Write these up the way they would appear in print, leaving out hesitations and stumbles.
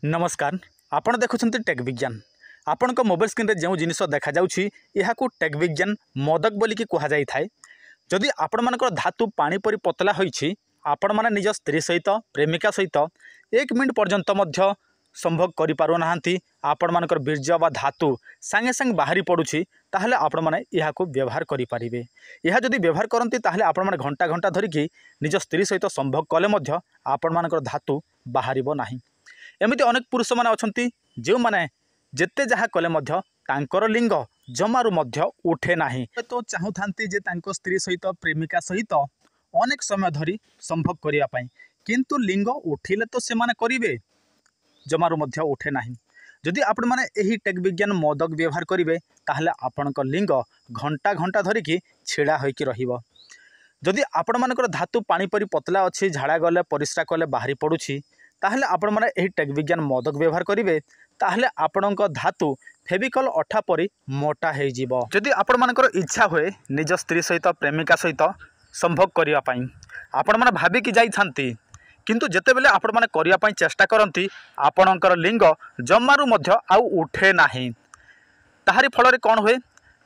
नमस्कार आपण देखुछंती टेक विज्ञान आपण मोबाइल स्क्रीन रे जो जिनिस देखा जाउछि एहाकू टेक विज्ञान मोदक बोली कि कहा जाई थाए। जदि आपण मानकर धातु पानी परि पतला होइछि आपण माने निज स्त्री सहित प्रेमिका सहित 1 मिनिट पर्यंत मध्य संभोग करि पारु नाहंती आपण मानकर बीर्ज बा धातु संगे संग बाहरी पडुछि ताहले आपण माने एहाकू व्यवहार करि पारिबे। एहा जदि व्यवहार करंती ताहले आपण माने घंटा घंटा धरिकी निज स्त्री सहित संभोग कले मध्य आपण मानकर धातु बाहरिबो नाही। एमिति अनेक पुरुष माने अछंती जो माने जेते जहा कले मध्य तांकर लिंग जमारू मध्य उठे नाही। तो चाहुथांती जे तांको स्त्री सहित प्रेमिका सहित अनेक समय धरी संभोग करिया पई किंतु लिंग उठिले तो से माने करिवे जमारू मध्य उठे नाही। जदि आपण माने एही टेक विज्ञान मोदक व्यवहार करिवे ताहले आपणक लिंग घंटा घंटा धरिकी छिड़ा होइकी रहिबो। जदि आपण मानकर धातु पानी परि पतला अछि झाड़ा गले परिश्रा कले बाहरी पडुछि ताहले आपण माने एही टेक विज्ञान मोदक व्यवहार करिवे ताहले आपणक धातु फेविकल अठा परि मोटा हे जिवो। जदि आपण मानकर इच्छा होए निज स्त्री सहित प्रेमिका सहित संभोग करिया पई आपण माने भाबी कि जाई थांती किंतु जेते बेले आपण माने करिया पई चेष्टा करंती आपणकर लिंग जमारू मध्य आउ उठे नाही। ताहारी फल रे कोन होए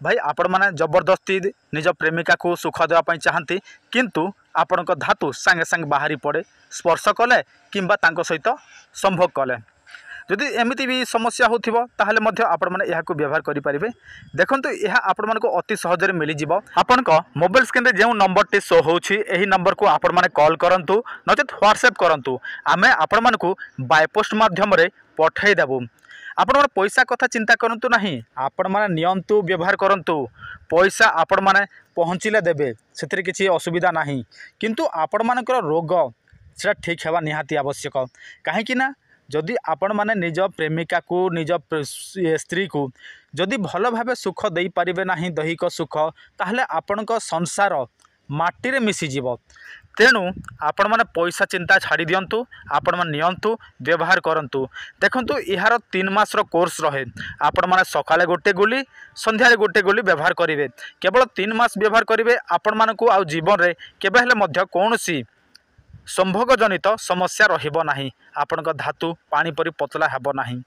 भाई आपण माने जबरदस्ती निज प्रेमिका को सुख देवा पई चाहंती किंतु आपणक धातु संगे संग बाहरी पड़े स्पर्श कले किंबा तांको सहित संभोग कले। जदि एमिति भी समस्या होथिबो ताहले मध्य आपण माने एहाकू व्यवहार करि परिबे। देखंतु एहा आपण मानको अति सहज रे मिली जिवो। आपणक मोबाइल स्क्रीन रे जेउ नंबर टी शो होउछि एही नंबर को आपण माने कॉल करंतु नचेत व्हाट्सएप करंतु आमे आपण मानको बाय पोस्ट माध्यम रे पठै देबु। आपण माने पैसा कथा चिंता करंतु नाही आपण माने नियंतु व्यवहार करंतु पैसा आपण माने पहुँचिले देबे सेतरे किछि असुविधा नाही किंतु आपण मानकर रोग सेटा ठीक हेबा निहाती आवश्यक। काहे कि ना जदि आपण माने निज प्रेमिका को निज स्त्री को जदि भल भावे सुख दे पारिबे नाही दैहिक सुख ताहले आपणक संसार माटी रे मिसी जीवो। तेणु आपण माने पैसा चिंता छाड़ी दियंतु आपण माने नियंतु व्यवहार करंतु। देखंतु इहार 3 मास रो कोर्स रहे आपण माने सकाळे गोटे गोली संध्यारे गोटे गोली व्यवहार करिवे केवल 3 मास व्यवहार करिवे आपण मानकू आ जीवन रे केबे हेले मध्य कोनोसी संभोग जनित समस्या रहिबो नाही। आपणक धातु पानी परि पतला हेबो नाही।